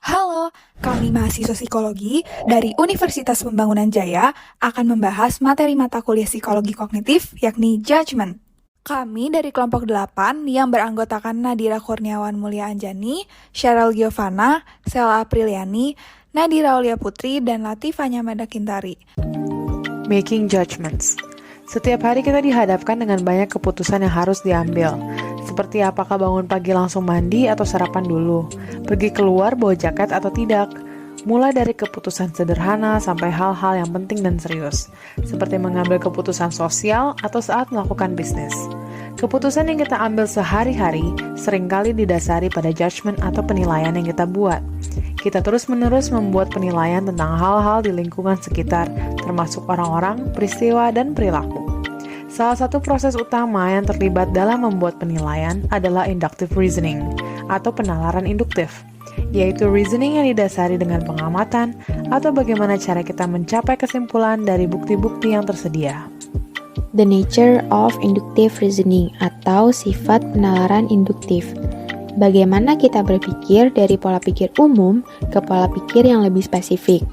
Halo, kami mahasiswa psikologi dari Universitas Pembangunan Jaya akan membahas materi mata kuliah psikologi kognitif yakni judgment. Kami dari kelompok 8 yang beranggotakan Nadira Kurniawan Mulia Anjani, Cheryl Giovanna, Sela Apriliani, Nadira Aulia Putri, dan Latifah Nyamada Kintari. Making judgments. Setiap hari kita dihadapkan dengan banyak keputusan yang harus diambil. Seperti apakah bangun pagi langsung mandi atau sarapan dulu, pergi keluar bawa jaket atau tidak. Mulai dari keputusan sederhana sampai hal-hal yang penting dan serius, seperti mengambil keputusan sosial atau saat melakukan bisnis. Keputusan yang kita ambil sehari-hari seringkali didasari pada judgment atau penilaian yang kita buat. Kita terus-menerus membuat penilaian tentang hal-hal di lingkungan sekitar, termasuk orang-orang, peristiwa, dan perilaku. Salah satu proses utama yang terlibat dalam membuat penilaian adalah inductive reasoning, atau penalaran induktif, yaitu reasoning yang didasari dengan pengamatan atau bagaimana cara kita mencapai kesimpulan dari bukti-bukti yang tersedia. The nature of inductive reasoning atau sifat penalaran induktif. Bagaimana kita berpikir dari pola pikir umum ke pola pikir yang lebih spesifik.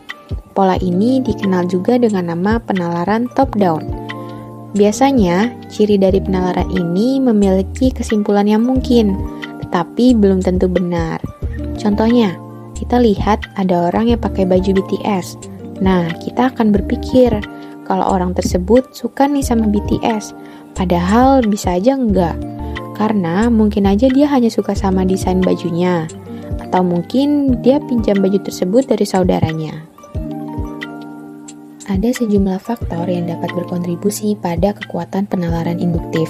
Pola ini dikenal juga dengan nama penalaran top-down. Biasanya, ciri dari penalaran ini memiliki kesimpulan yang mungkin, tetapi belum tentu benar. Contohnya, kita lihat ada orang yang pakai baju BTS. Nah, kita akan berpikir, kalau orang tersebut suka nih sama BTS, padahal bisa aja enggak. Karena mungkin aja dia hanya suka sama desain bajunya, atau mungkin dia pinjam baju tersebut dari saudaranya. Ada sejumlah faktor yang dapat berkontribusi pada kekuatan penalaran induktif.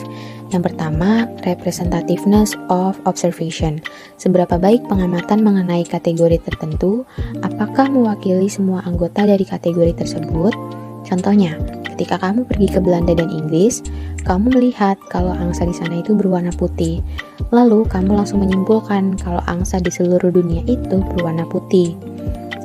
Yang pertama, representativeness of observation. Seberapa baik pengamatan mengenai kategori tertentu, apakah mewakili semua anggota dari kategori tersebut? Contohnya, ketika kamu pergi ke Belanda dan Inggris, kamu melihat kalau angsa di sana itu berwarna putih. Lalu, kamu langsung menyimpulkan kalau angsa di seluruh dunia itu berwarna putih.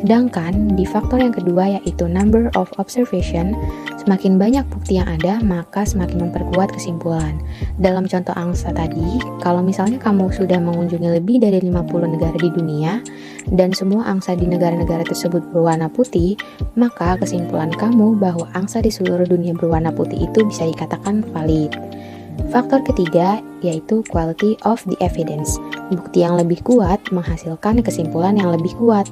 Sedangkan di faktor yang kedua yaitu number of observation, semakin banyak bukti yang ada, maka semakin memperkuat kesimpulan. Dalam contoh angsa tadi, kalau misalnya kamu sudah mengunjungi lebih dari 50 negara di dunia, dan semua angsa di negara-negara tersebut berwarna putih, maka kesimpulan kamu bahwa angsa di seluruh dunia berwarna putih itu bisa dikatakan valid. Faktor ketiga yaitu quality of the evidence. Bukti yang lebih kuat menghasilkan kesimpulan yang lebih kuat.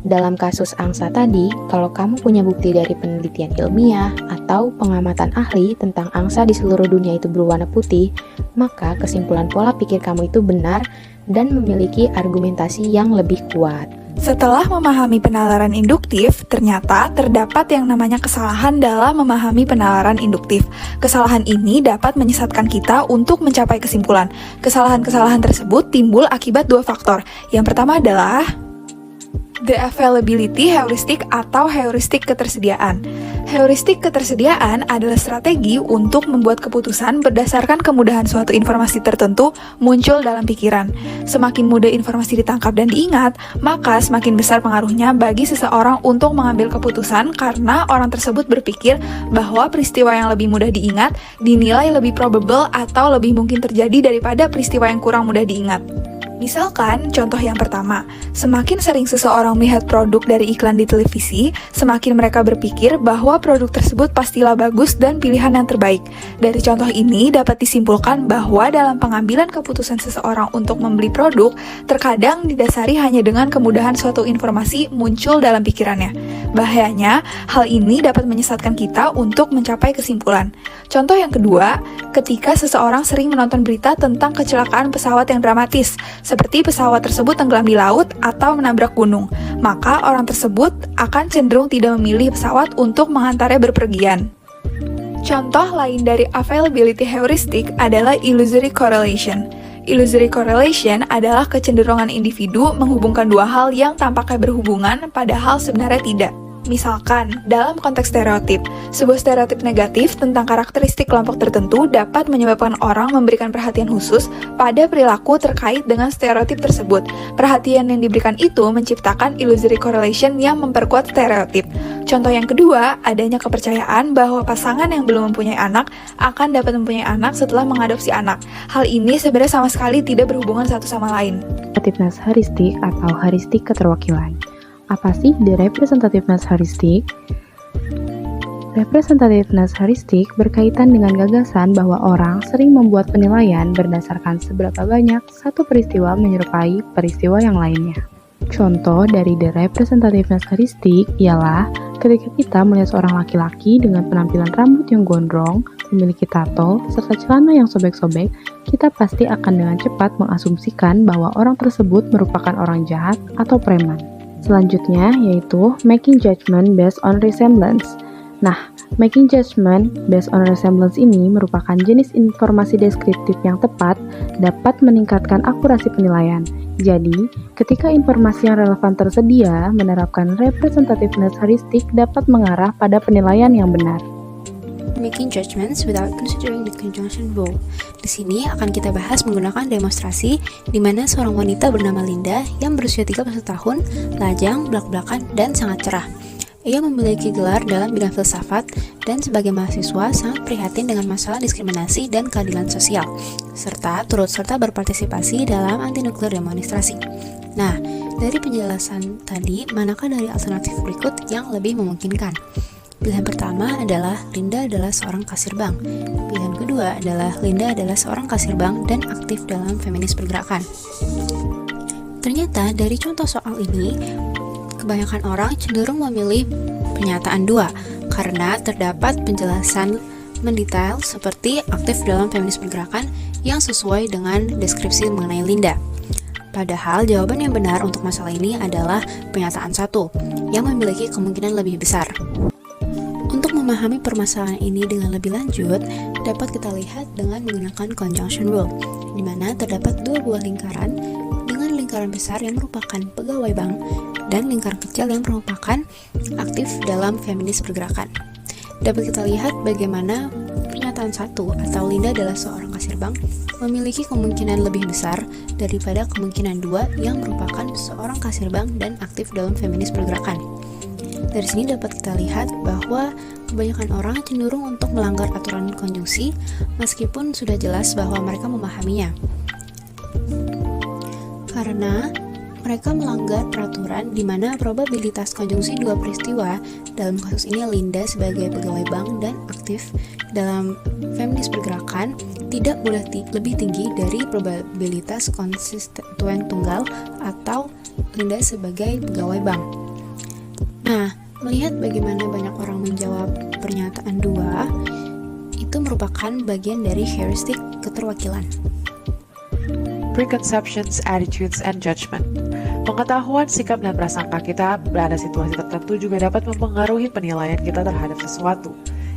Dalam kasus angsa tadi, kalau kamu punya bukti dari penelitian ilmiah atau pengamatan ahli tentang angsa di seluruh dunia itu berwarna putih, maka kesimpulan pola pikir kamu itu benar dan memiliki argumentasi yang lebih kuat. Setelah memahami penalaran induktif, ternyata terdapat yang namanya kesalahan dalam memahami penalaran induktif. Kesalahan ini dapat menyesatkan kita untuk mencapai kesimpulan. Kesalahan-kesalahan tersebut timbul akibat dua faktor. Yang pertama adalah the availability heuristic atau heuristik ketersediaan. Heuristik ketersediaan adalah strategi untuk membuat keputusan berdasarkan kemudahan suatu informasi tertentu muncul dalam pikiran. Semakin mudah informasi ditangkap dan diingat, maka semakin besar pengaruhnya bagi seseorang untuk mengambil keputusan karena orang tersebut berpikir bahwa peristiwa yang lebih mudah diingat dinilai lebih probable atau lebih mungkin terjadi daripada peristiwa yang kurang mudah diingat. Misalkan, contoh yang pertama, semakin sering seseorang melihat produk dari iklan di televisi, semakin mereka berpikir bahwa produk tersebut pastilah bagus dan pilihan yang terbaik. Dari contoh ini dapat disimpulkan bahwa dalam pengambilan keputusan seseorang untuk membeli produk, terkadang didasari hanya dengan kemudahan suatu informasi muncul dalam pikirannya. Bahayanya, hal ini dapat menyesatkan kita untuk mencapai kesimpulan. Contoh yang kedua, ketika seseorang sering menonton berita tentang kecelakaan pesawat yang dramatis, seperti pesawat tersebut tenggelam di laut atau menabrak gunung, maka orang tersebut akan cenderung tidak memilih pesawat untuk mengantarnya berpergian. Contoh lain dari availability heuristic adalah illusory correlation. Illusory correlation adalah kecenderungan individu menghubungkan dua hal yang tampaknya berhubungan padahal sebenarnya tidak. Misalkan, dalam konteks stereotip, sebuah stereotip negatif tentang karakteristik kelompok tertentu dapat menyebabkan orang memberikan perhatian khusus pada perilaku terkait dengan stereotip tersebut. Perhatian yang diberikan itu menciptakan illusory correlation yang memperkuat stereotip. Contoh yang kedua, adanya kepercayaan bahwa pasangan yang belum mempunyai anak akan dapat mempunyai anak setelah mengadopsi anak. Hal ini sebenarnya sama sekali tidak berhubungan satu sama lain. Representativeness heuristic atau heuristik keterwakilan. Apa sih the representativeness heuristic? Representativeness heuristic berkaitan dengan gagasan bahwa orang sering membuat penilaian berdasarkan seberapa banyak satu peristiwa menyerupai peristiwa yang lainnya. Contoh dari the representativeness heuristic ialah ketika kita melihat seorang laki-laki dengan penampilan rambut yang gondrong, memiliki tato, serta celana yang sobek-sobek, kita pasti akan dengan cepat mengasumsikan bahwa orang tersebut merupakan orang jahat atau preman. Selanjutnya yaitu making judgment based on resemblance. Nah, making judgment based on resemblance ini merupakan jenis informasi deskriptif yang tepat dapat meningkatkan akurasi penilaian. Jadi, ketika informasi yang relevan tersedia, menerapkan representativeness heuristic dapat mengarah pada penilaian yang benar. Making judgments without considering the conjunction rule. Di sini akan kita bahas menggunakan demonstrasi di mana seorang wanita bernama Linda yang berusia 31 tahun, lajang, belak-belakan, dan sangat cerah. Ia memiliki gelar dalam bidang filsafat dan sebagai mahasiswa sangat prihatin dengan masalah diskriminasi dan keadilan sosial, serta turut serta berpartisipasi dalam anti-nuklir demonstrasi. Nah, dari penjelasan tadi, manakah dari alternatif berikut yang lebih memungkinkan? Pilihan pertama adalah Linda adalah seorang kasir bank. Pilihan kedua adalah Linda adalah seorang kasir bank dan aktif dalam feminis pergerakan. Ternyata dari contoh soal ini, kebanyakan orang cenderung memilih pernyataan 2 karena terdapat penjelasan mendetail seperti aktif dalam feminis pergerakan yang sesuai dengan deskripsi mengenai Linda. Padahal jawaban yang benar untuk masalah ini adalah pernyataan 1 yang memiliki kemungkinan lebih besar. Untuk memahami permasalahan ini dengan lebih lanjut, dapat kita lihat dengan menggunakan conjunction rule, di mana terdapat 2 buah lingkaran dengan lingkaran besar yang merupakan pegawai bank dan lingkaran kecil yang merupakan aktif dalam feminis pergerakan. Dapat kita lihat bagaimana pernyataan 1 atau Linda adalah seorang kasir bank memiliki kemungkinan lebih besar daripada kemungkinan 2 yang merupakan seorang kasir bank dan aktif dalam feminis pergerakan. Dari sini dapat kita lihat bahwa kebanyakan orang cenderung untuk melanggar aturan konjungsi meskipun sudah jelas bahwa mereka memahaminya. Karena mereka melanggar peraturan di mana probabilitas konjungsi 2 peristiwa, dalam kasus ini Linda sebagai pegawai bank dan aktif dalam feminis pergerakan, tidak boleh lebih tinggi dari probabilitas konstituen tunggal atau Linda sebagai pegawai bank. Nah, melihat bagaimana banyak orang menjawab pernyataan 2, itu merupakan bagian dari heuristik keterwakilan. Preconceptions, attitudes, and judgment. Pengetahuan, sikap, dan prasangka kita pada situasi tertentu juga dapat mempengaruhi penilaian kita terhadap sesuatu.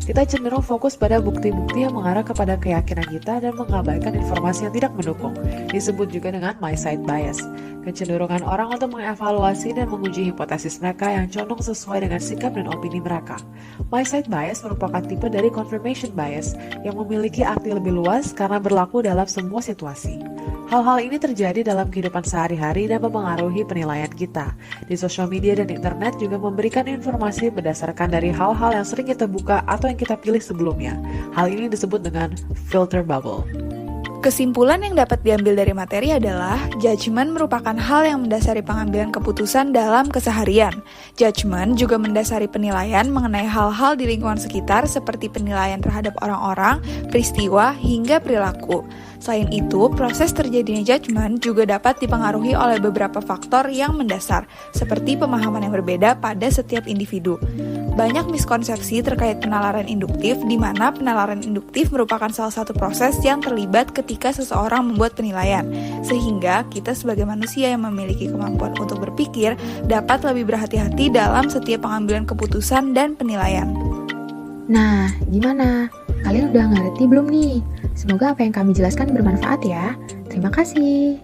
Kita cenderung fokus pada bukti-bukti yang mengarah kepada keyakinan kita dan mengabaikan informasi yang tidak mendukung. Disebut juga dengan my-side bias. Kecenderungan orang untuk mengevaluasi dan menguji hipotesis mereka yang condong sesuai dengan sikap dan opini mereka. My-side bias merupakan tipe dari confirmation bias yang memiliki arti lebih luas karena berlaku dalam semua situasi. Hal-hal ini terjadi dalam kehidupan sehari-hari dan mempengaruhi penilaian kita. Di sosial media dan internet juga memberikan informasi berdasarkan dari hal-hal yang sering kita buka atau yang kita pilih sebelumnya. Hal ini disebut dengan filter bubble. Kesimpulan yang dapat diambil dari materi adalah judgment merupakan hal yang mendasari pengambilan keputusan dalam keseharian. Judgment juga mendasari penilaian mengenai hal-hal di lingkungan sekitar seperti penilaian terhadap orang-orang, peristiwa, hingga perilaku. Selain itu, proses terjadinya judgment juga dapat dipengaruhi oleh beberapa faktor yang mendasar, seperti pemahaman yang berbeda pada setiap individu. Banyak miskonsepsi terkait penalaran induktif, di mana penalaran induktif merupakan salah satu proses yang terlibat ketika seseorang membuat penilaian, sehingga kita sebagai manusia yang memiliki kemampuan untuk berpikir dapat lebih berhati-hati dalam setiap pengambilan keputusan dan penilaian. Nah, gimana? Kalian udah ngerti belum nih? Semoga apa yang kami jelaskan bermanfaat ya. Terima kasih.